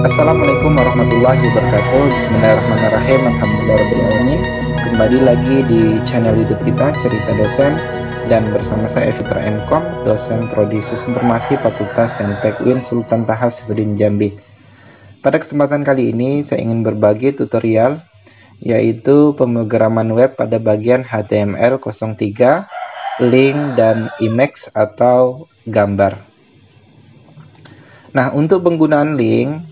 Assalamualaikum warahmatullahi wabarakatuh. Bismillahirrahmanirrahim. Alhamdulillahirrahmanirrahim. Kembali lagi di channel YouTube kita Cerita Dosen, dan bersama saya Fitra Enkom, dosen Prodi Sistem Informasi Fakultas Saintek UIN Sultan Taha Safeddin Jambi. Pada kesempatan kali ini saya ingin berbagi tutorial yaitu pemrograman web pada bagian HTML03, link dan image atau gambar. Nah, untuk penggunaan link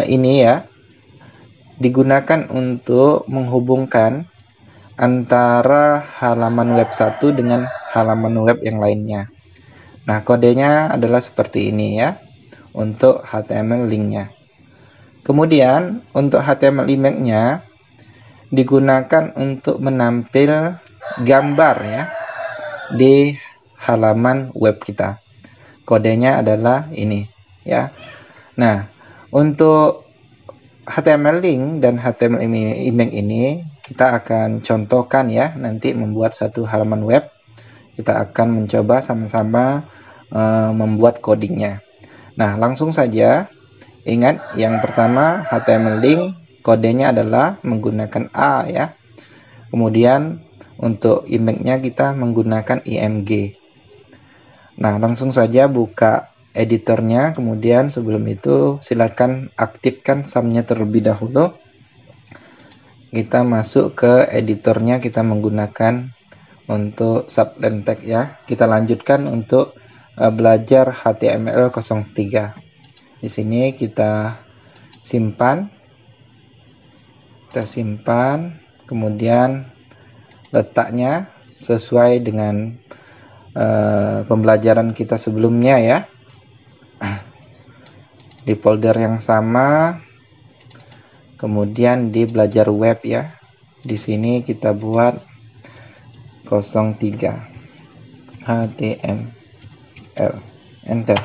ini ya digunakan untuk menghubungkan antara halaman web satu dengan halaman web yang lainnya. Nah, kodenya adalah seperti ini ya untuk HTML linknya. Kemudian untuk HTML image-nya digunakan untuk menampil gambar ya di halaman web kita. Kodenya adalah ini ya. Nah, untuk HTML link dan HTML image ini kita akan contohkan ya, nanti membuat satu halaman web. Kita akan mencoba sama-sama membuat codingnya. Nah, langsung saja. Ingat, yang pertama HTML link kodenya adalah menggunakan A ya. Kemudian untuk image-nya kita menggunakan img. Nah, langsung saja buka editornya. Kemudian sebelum itu silakan aktifkan sumnya terlebih dahulu. Kita masuk ke editornya, kita menggunakan untuk subline tag ya. Kita lanjutkan untuk belajar HTML03. Di sini kita simpan. Kemudian letaknya sesuai dengan pembelajaran kita sebelumnya ya, di folder yang sama. Kemudian di belajar web ya, di sini kita buat 03 HTML, enter.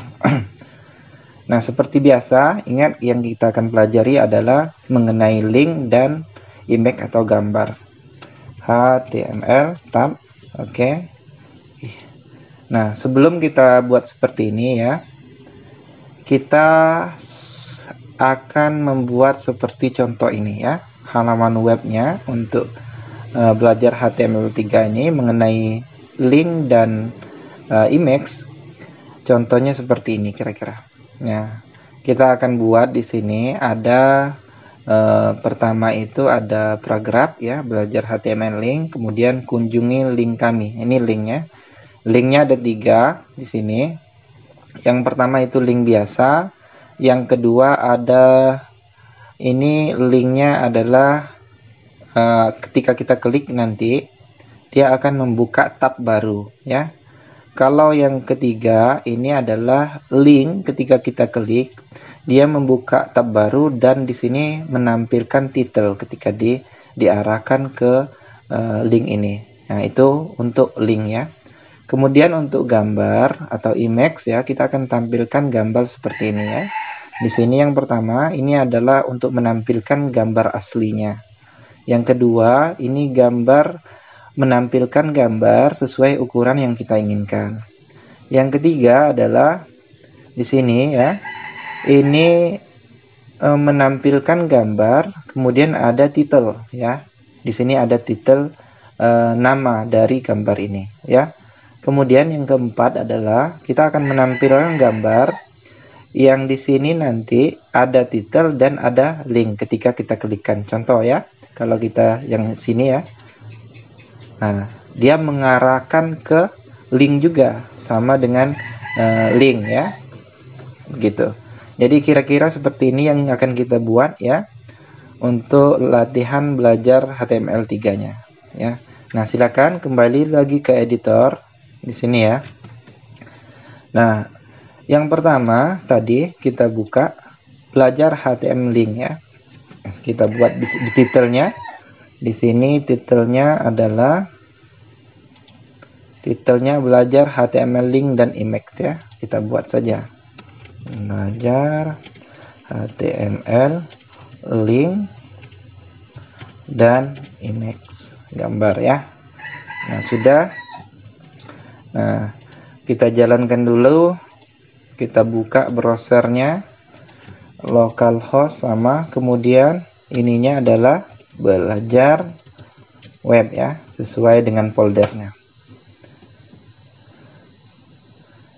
Nah, seperti biasa, ingat yang kita akan pelajari adalah mengenai link dan image atau gambar. HTML tab, oke. Nah, sebelum kita buat seperti ini ya, kita akan membuat seperti contoh ini ya, halaman webnya untuk belajar HTML3 ini mengenai link dan image. Contohnya seperti ini kira-kira. Nah, kita akan buat di sini ada pertama itu ada paragraf ya, belajar HTML link, kemudian kunjungi link kami. Ini linknya. Linknya ada 3 di sini. Yang pertama itu link biasa, yang kedua ada ini linknya adalah ketika kita klik nanti dia akan membuka tab baru ya. Kalau yang ketiga ini adalah link, ketika kita klik dia membuka tab baru dan di sini menampilkan title ketika diarahkan ke link ini. Nah, itu untuk link ya. Kemudian untuk gambar atau image ya, kita akan tampilkan gambar seperti ini ya. Di sini yang pertama ini adalah untuk menampilkan gambar aslinya. Yang kedua ini menampilkan gambar sesuai ukuran yang kita inginkan. Yang ketiga adalah di sini ya. Ini menampilkan gambar, kemudian ada title ya. Di sini ada title nama dari gambar ini ya. Kemudian yang keempat adalah kita akan menampilkan gambar yang di sini nanti ada title dan ada link ketika kita klikkan. Contoh ya, kalau kita yang sini ya. Nah, dia mengarahkan ke link juga, sama dengan link ya. Gitu. Jadi kira-kira seperti ini yang akan kita buat ya untuk latihan belajar HTML3-nya ya. Nah, silakan kembali lagi ke editor. Di sini ya. Nah, yang pertama tadi kita buka belajar HTML link ya. Kita buat di titelnya. Di sini titelnya adalah belajar HTML link dan image ya. Kita buat saja. Belajar HTML link dan image, gambar ya. Nah, sudah. Nah, kita jalankan dulu, kita buka browsernya. localhost sama kemudian ininya adalah belajar web ya, sesuai dengan foldernya.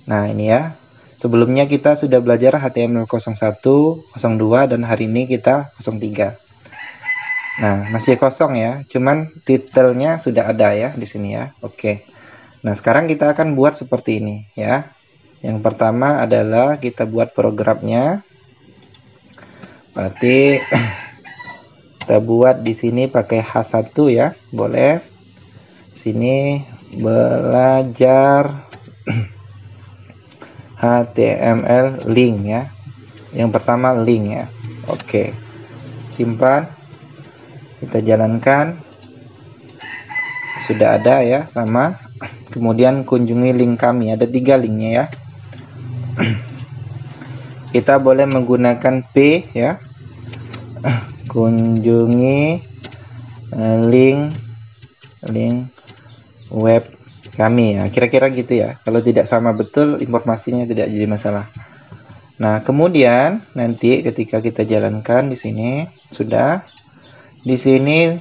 Nah, ini ya. Sebelumnya kita sudah belajar HTML01, 02 dan hari ini kita 03. Nah, masih kosong ya, cuman detailnya sudah ada ya di sini ya. Oke. Nah, sekarang kita akan buat seperti ini ya. Yang pertama adalah kita buat programnya. Berarti kita buat di sini pakai H1 ya, boleh. Sini belajar HTML link ya. Yang pertama link ya. Oke. Simpan. Kita jalankan. Sudah ada ya, sama. Kemudian kunjungi link kami. Ada 3 linknya ya. Kita boleh menggunakan P ya. Kunjungi link web kami ya, kira-kira gitu ya. Kalau tidak sama betul informasinya tidak jadi masalah. Nah, kemudian nanti ketika kita jalankan di sini sudah di sini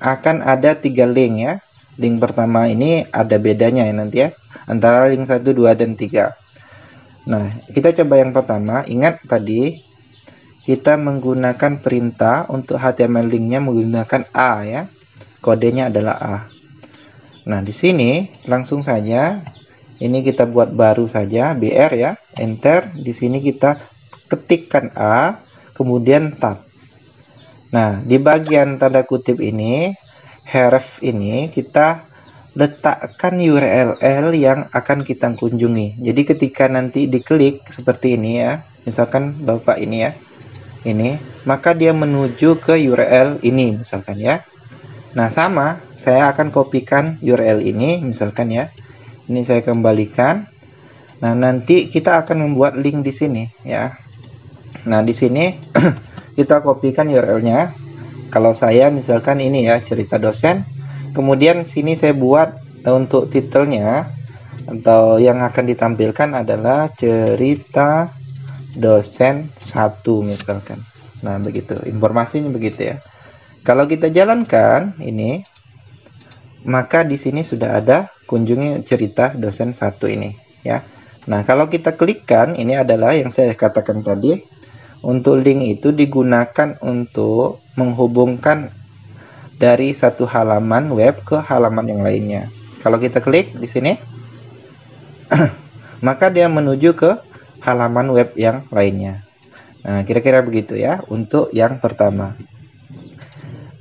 akan ada 3 link ya. Link pertama ini ada bedanya ya nanti ya antara link 1, 2 dan 3. Nah, kita coba yang pertama. Ingat tadi kita menggunakan perintah untuk HTML linknya menggunakan A ya. Kodenya adalah A. Nah, di sini langsung saja ini kita buat baru saja BR ya, enter. Di sini kita ketikkan A, kemudian tab. Nah, di bagian tanda kutip ini, href ini kita letakkan URL yang akan kita kunjungi. Jadi ketika nanti diklik seperti ini ya, misalkan Bapak ini ya, ini, maka dia menuju ke URL ini misalkan ya. Nah, sama, saya akan kopikan URL ini misalkan ya. Ini saya kembalikan. Nah, nanti kita akan membuat link di sini ya. Nah, di sini kita kopikan URL-nya. Kalau saya misalkan ini ya, cerita dosen. Kemudian sini saya buat untuk titelnya atau yang akan ditampilkan adalah cerita dosen 1 misalkan. Nah, begitu. Informasinya begitu ya. Kalau kita jalankan ini, maka di sini sudah ada kunjungi cerita dosen 1 ini ya. Nah, kalau kita klikkan, ini adalah yang saya katakan tadi, untuk link itu digunakan untuk menghubungkan dari satu halaman web ke halaman yang lainnya. Kalau kita klik di sini, maka dia menuju ke halaman web yang lainnya. Nah, kira-kira begitu ya untuk yang pertama.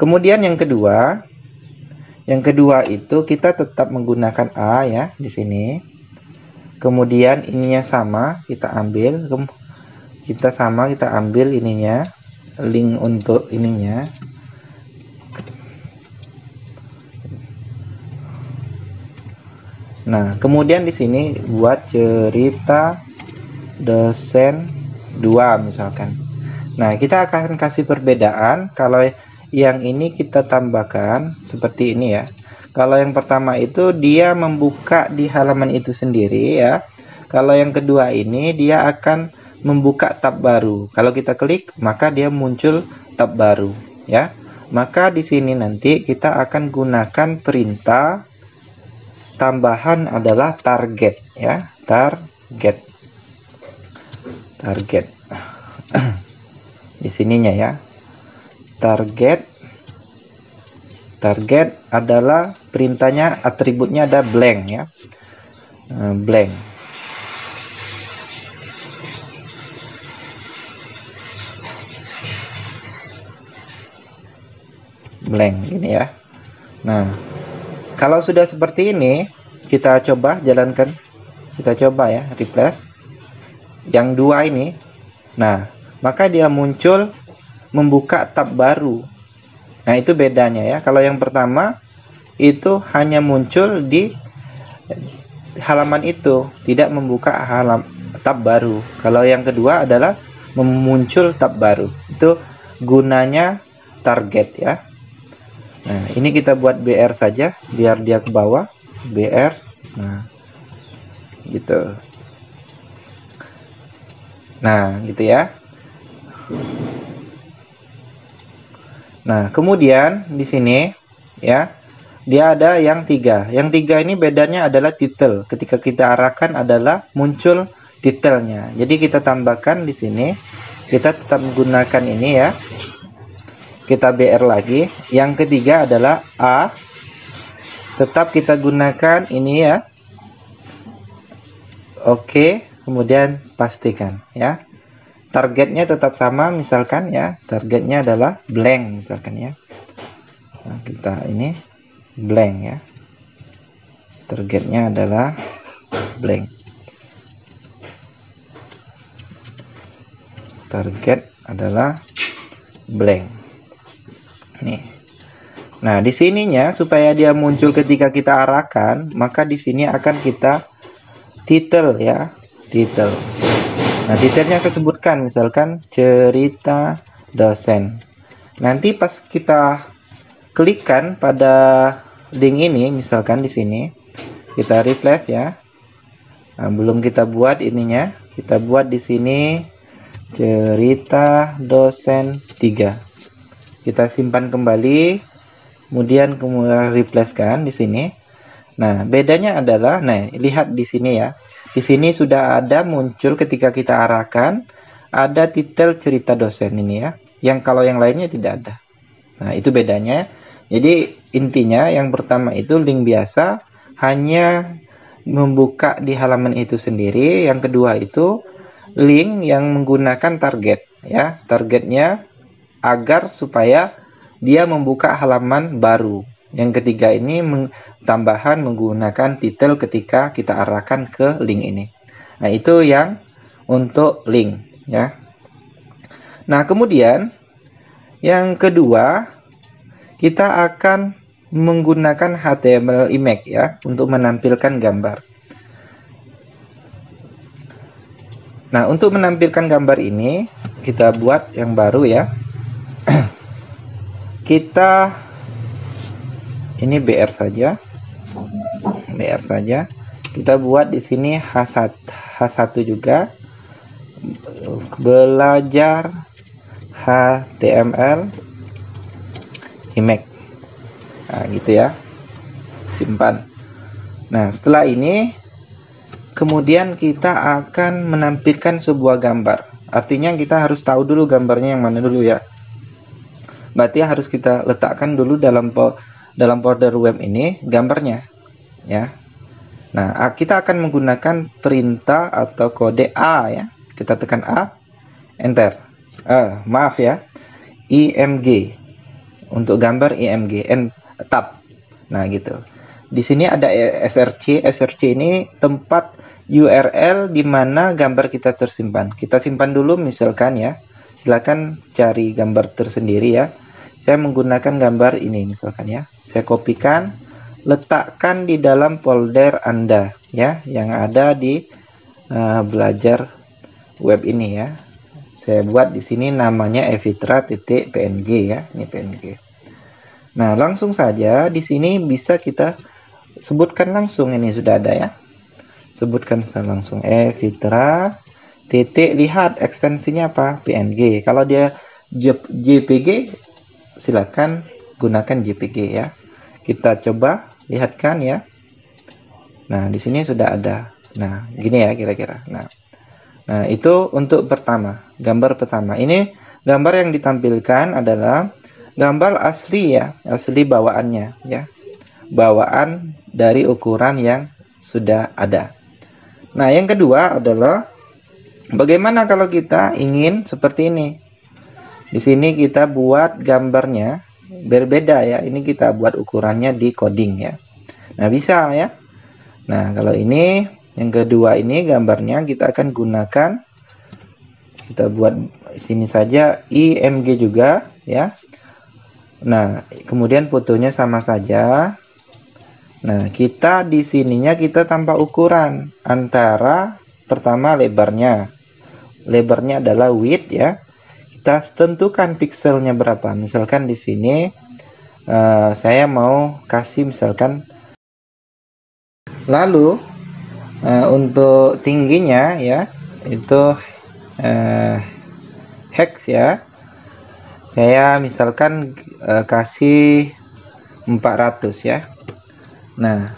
Kemudian yang kedua itu kita tetap menggunakan A ya di sini. Kemudian ininya sama, kita ambil kita ambil ininya, link untuk ininya. Nah, kemudian di sini buat cerita dosen 2 misalkan. Nah, kita akan kasih perbedaan. Kalau yang ini kita tambahkan seperti ini ya. Kalau yang pertama itu dia membuka di halaman itu sendiri ya. Kalau yang kedua ini dia akan membuka tab baru. Kalau kita klik maka dia muncul tab baru ya. Maka di sini nanti kita akan gunakan perintah tambahan adalah target ya. Target di sininya ya. Target adalah perintahnya, atributnya ada blank ya. Blank ini ya. Nah, kalau sudah seperti ini kita coba jalankan, kita coba ya replace yang 2 ini. Nah, maka dia muncul membuka tab baru. Nah, itu bedanya ya. Kalau yang pertama itu hanya muncul di halaman itu, tidak membuka tab baru. Kalau yang kedua adalah memuncul tab baru. Itu gunanya target ya. Nah, ini kita buat BR saja biar dia ke bawah. BR. Nah, gitu. Nah, gitu ya. Nah, kemudian di sini ya, dia ada yang 3. Yang 3 ini bedanya adalah titel. Ketika kita arahkan adalah muncul titelnya. Jadi kita tambahkan di sini, kita tetap menggunakan ini ya. Kita BR lagi. Yang ketiga adalah A. Tetap kita gunakan ini ya. Oke, kemudian pastikan ya. Targetnya tetap sama, misalkan ya, targetnya adalah blank misalkan ya. Nah, kita ini blank ya, targetnya adalah blank, target adalah blank nih. Nah, di sininya supaya dia muncul ketika kita arahkan, maka di sini akan kita titel ya, titel. Nah, detailnya aku sebutkan, misalkan cerita dosen. Nanti pas kita klikkan pada link ini, misalkan di sini, kita refresh ya. Nah, belum kita buat ininya, kita buat di sini cerita dosen 3. Kita simpan kembali, kemudian refresh kan di sini. Nah, bedanya adalah, nah, lihat di sini ya. Di sini sudah ada muncul ketika kita arahkan, ada titel cerita dosen ini ya. Yang kalau yang lainnya tidak ada. Nah, itu bedanya. Jadi intinya yang pertama itu link biasa hanya membuka di halaman itu sendiri. Yang kedua itu link yang menggunakan target ya. Targetnya agar supaya dia membuka halaman baru. Yang ketiga ini tambahan menggunakan titel ketika kita arahkan ke link ini. Nah, itu yang untuk link ya. Nah, kemudian yang kedua kita akan menggunakan HTML image ya untuk menampilkan gambar. Nah, untuk menampilkan gambar ini kita buat yang baru ya. Kita ini BR saja. BR saja. Kita buat di sini H1 juga. Belajar HTML image. Nah, gitu ya. Simpan. Nah, setelah ini kemudian kita akan menampilkan sebuah gambar. Artinya kita harus tahu dulu gambarnya yang mana dulu ya. Berarti harus kita letakkan dulu dalam folder web ini gambarnya ya. Nah, kita akan menggunakan perintah atau kode A ya. Kita tekan A, enter. Maaf ya, IMG untuk gambar IMG, tab. Nah, gitu. Di sini ada src. Src ini tempat URL di mana gambar kita tersimpan. Kita simpan dulu misalkan ya. Silakan cari gambar tersendiri ya. Saya menggunakan gambar ini misalkan ya. Saya kopikan, letakkan di dalam folder Anda ya, yang ada di belajar web ini ya. Saya buat di sini namanya evitra.png ya, ini PNG. Nah, langsung saja di sini bisa kita sebutkan langsung, ini sudah ada ya. Sebutkan langsung evitra. Lihat ekstensinya apa? PNG. Kalau dia JPG silakan gunakan JPG ya. Kita coba lihatkan ya. Nah, di sini sudah ada. Nah, gini ya kira-kira. Nah, itu untuk pertama, gambar pertama. Ini gambar yang ditampilkan adalah gambar asli ya, asli bawaannya ya. Bawaan dari ukuran yang sudah ada. Nah, yang kedua adalah bagaimana kalau kita ingin seperti ini. Di sini kita buat gambarnya berbeda ya. Ini kita buat ukurannya di coding ya. Nah, bisa ya. Nah, kalau ini yang kedua ini gambarnya kita akan gunakan, kita buat sini saja IMG juga ya. Nah, kemudian fotonya sama saja. Nah, kita di sininya kita tambah ukuran antara pertama lebarnya. Lebarnya adalah width ya. Kita tentukan pixelnya berapa. Misalkan di sini saya mau kasih misalkan. Lalu untuk tingginya ya itu hex ya. Saya misalkan kasih 400 ya. Nah,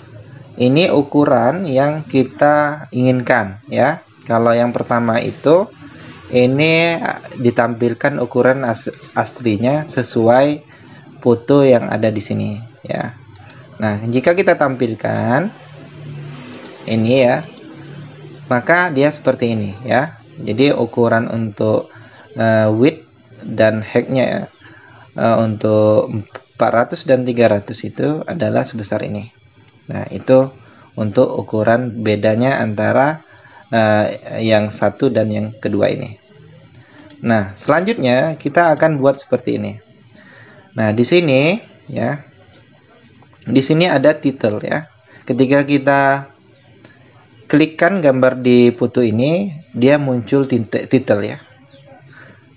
ini ukuran yang kita inginkan ya. Kalau yang pertama itu ini ditampilkan ukuran aslinya sesuai foto yang ada di sini ya. Nah, jika kita tampilkan ini ya, maka dia seperti ini ya. Jadi ukuran untuk width dan height-nya ya, untuk 400 dan 300 itu adalah sebesar ini. Nah, itu untuk ukuran bedanya antara yang satu dan yang kedua ini. Nah, selanjutnya kita akan buat seperti ini. Nah, di sini ya, di sini ada title ya. Ketika kita klikkan gambar di foto ini, dia muncul title ya.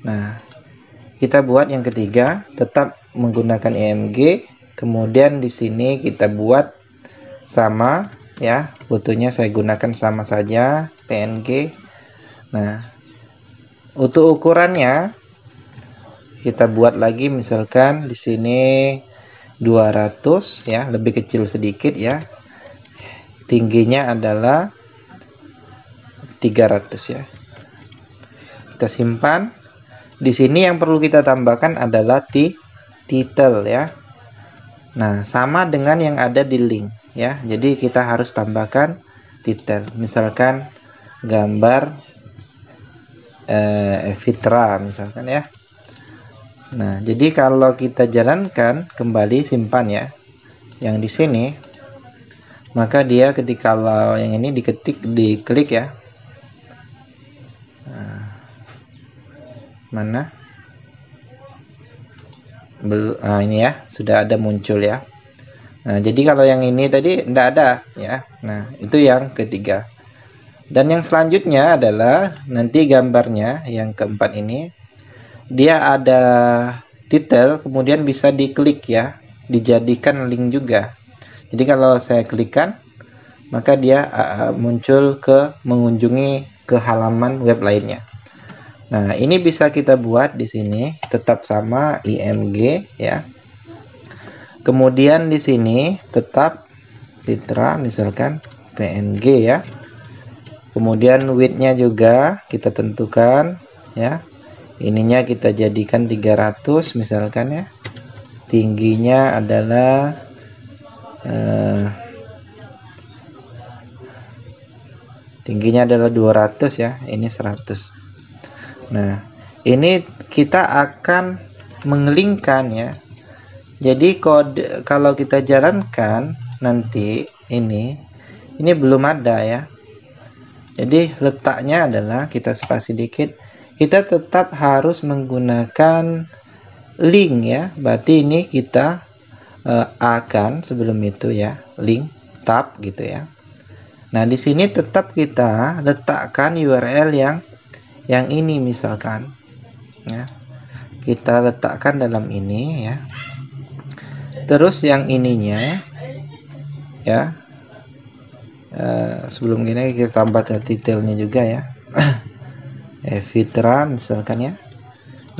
Nah, kita buat yang ketiga, tetap menggunakan IMG. Kemudian di sini kita buat sama ya, fotonya saya gunakan sama saja PNG. Nah, untuk ukurannya kita buat lagi, misalkan di sini 200 ya, lebih kecil sedikit ya. Tingginya adalah 300 ya. Kita simpan. Di sini yang perlu kita tambahkan adalah title ya. Nah, sama dengan yang ada di link ya. Jadi kita harus tambahkan title. Misalkan gambar Fitra misalkan ya. Nah, jadi kalau kita jalankan kembali, simpan ya yang di sini, maka dia ketika kalau yang ini diklik ya. Nah, mana ini ya, sudah ada muncul ya. Nah, jadi kalau yang ini tadi tidak ada ya. Nah, itu yang ketiga. Dan yang selanjutnya adalah nanti gambarnya yang keempat ini, dia ada title, kemudian bisa diklik ya, dijadikan link juga. Jadi kalau saya klikkan, maka dia muncul mengunjungi ke halaman web lainnya. Nah, ini bisa kita buat di sini, tetap sama IMG ya. Kemudian di sini tetap Fitra, misalkan PNG ya. Kemudian width-nya juga kita tentukan ya. Ininya kita jadikan 300 misalkan ya. Tingginya adalah tingginya adalah 200 ya. Ini 100. Nah, ini kita akan mengelingkan ya. Jadi kalau kita jalankan nanti ini belum ada ya. Jadi letaknya adalah kita spasi dikit. Kita tetap harus menggunakan link ya. Berarti ini kita akan sebelum itu ya, link tab gitu ya. Nah, di sini tetap kita letakkan URL yang ini misalkan ya. Kita letakkan dalam ini ya. Terus yang ininya ya. Sebelum ini kita tambah detailnya juga ya. Fitra misalkan ya.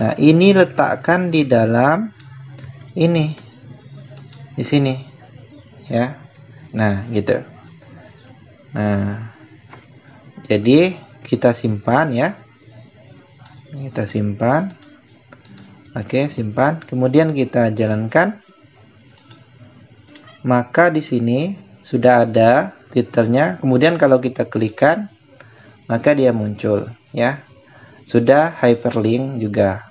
Nah, ini letakkan di dalam ini, di sini ya. Nah, gitu. Nah, jadi kita simpan ya. Kita simpan. Oke, simpan. Kemudian kita jalankan. Maka di sini sudah ada titelnya. Kemudian kalau kita klikkan, maka dia muncul ya. Sudah hyperlink juga.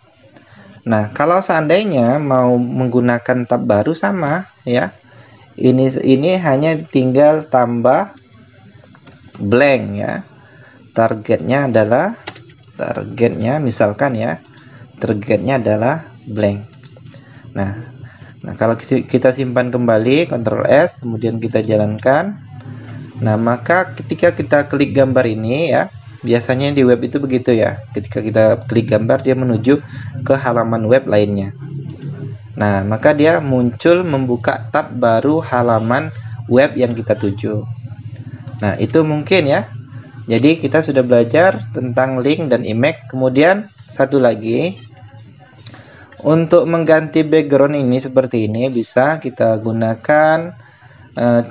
Nah, kalau seandainya mau menggunakan tab baru sama ya. Ini hanya tinggal tambah blank ya. Targetnya misalkan ya. Targetnya adalah blank. Nah, kalau kita simpan kembali, Ctrl S, kemudian kita jalankan. Nah, maka ketika kita klik gambar ini ya, biasanya di web itu begitu ya. Ketika kita klik gambar, dia menuju ke halaman web lainnya. Nah, maka dia muncul membuka tab baru halaman web yang kita tuju. Nah, itu mungkin ya. Jadi kita sudah belajar tentang link dan image. Kemudian satu lagi, untuk mengganti background ini seperti ini bisa kita gunakan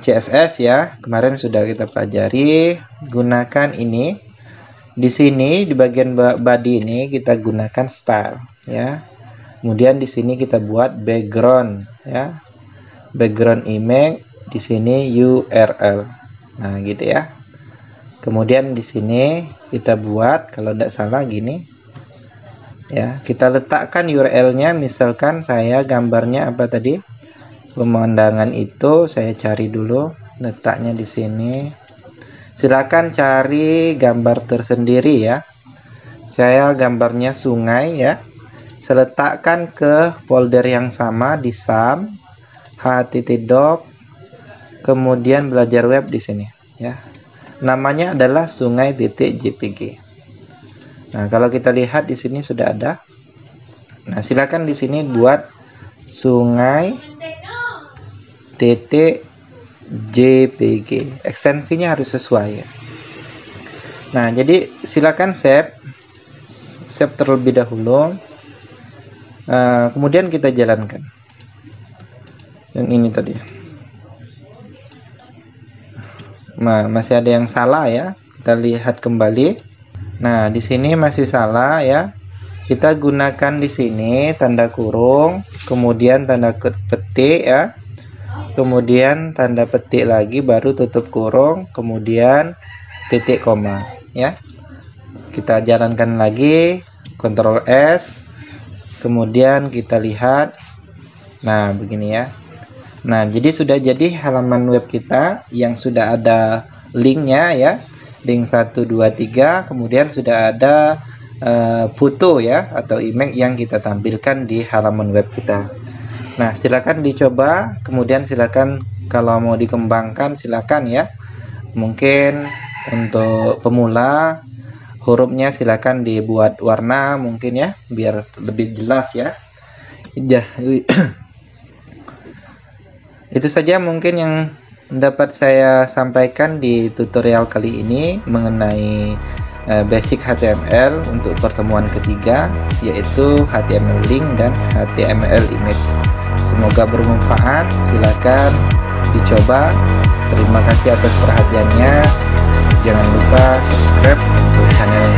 CSS ya. Kemarin sudah kita pelajari. Gunakan ini. Di sini di bagian body ini kita gunakan style ya. Kemudian di sini kita buat background ya. Background image, di sini URL. Nah, gitu ya. Kemudian di sini kita buat, kalau tidak salah gini ya, kita letakkan URL-nya. Misalkan saya gambarnya apa tadi, pemandangan itu saya cari dulu, letaknya di sini. Silakan cari gambar tersendiri ya. Saya gambarnya sungai ya. Saya letakkan ke folder yang sama di SAM h.doc, kemudian belajar web di sini ya. Namanya adalah sungai.jpg. Nah, kalau kita lihat di sini sudah ada. Nah, silakan di sini buat sungai.jpg. Ekstensinya harus sesuai ya. Nah, jadi silakan save terlebih dahulu. Kemudian kita jalankan. Yang ini tadi. Nah, masih ada yang salah ya. Kita lihat kembali. Nah, di sini masih salah ya. Kita gunakan di sini tanda kurung, kemudian tanda petik ya. Kemudian tanda petik lagi, baru tutup kurung, kemudian titik koma ya. Kita jalankan lagi, Ctrl S. Kemudian kita lihat. Nah, begini ya. Nah, jadi sudah jadi halaman web kita yang sudah ada linknya ya. Link 1, 2, 3, kemudian sudah ada foto ya atau image yang kita tampilkan di halaman web kita. Nah, silakan dicoba, kemudian silakan kalau mau dikembangkan silakan ya. Mungkin untuk pemula hurufnya silakan dibuat warna mungkin ya, biar lebih jelas ya. Itu saja mungkin yang dapat saya sampaikan di tutorial kali ini mengenai basic HTML untuk pertemuan ketiga, yaitu HTML link dan HTML image. Semoga bermanfaat, silakan dicoba. Terima kasih atas perhatiannya. Jangan lupa subscribe untuk channel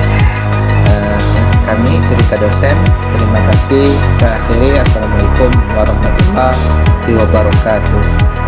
kami, Cerita Dosen. Terima kasih. Saya akhiri. Assalamualaikum warahmatullahi wabarakatuh.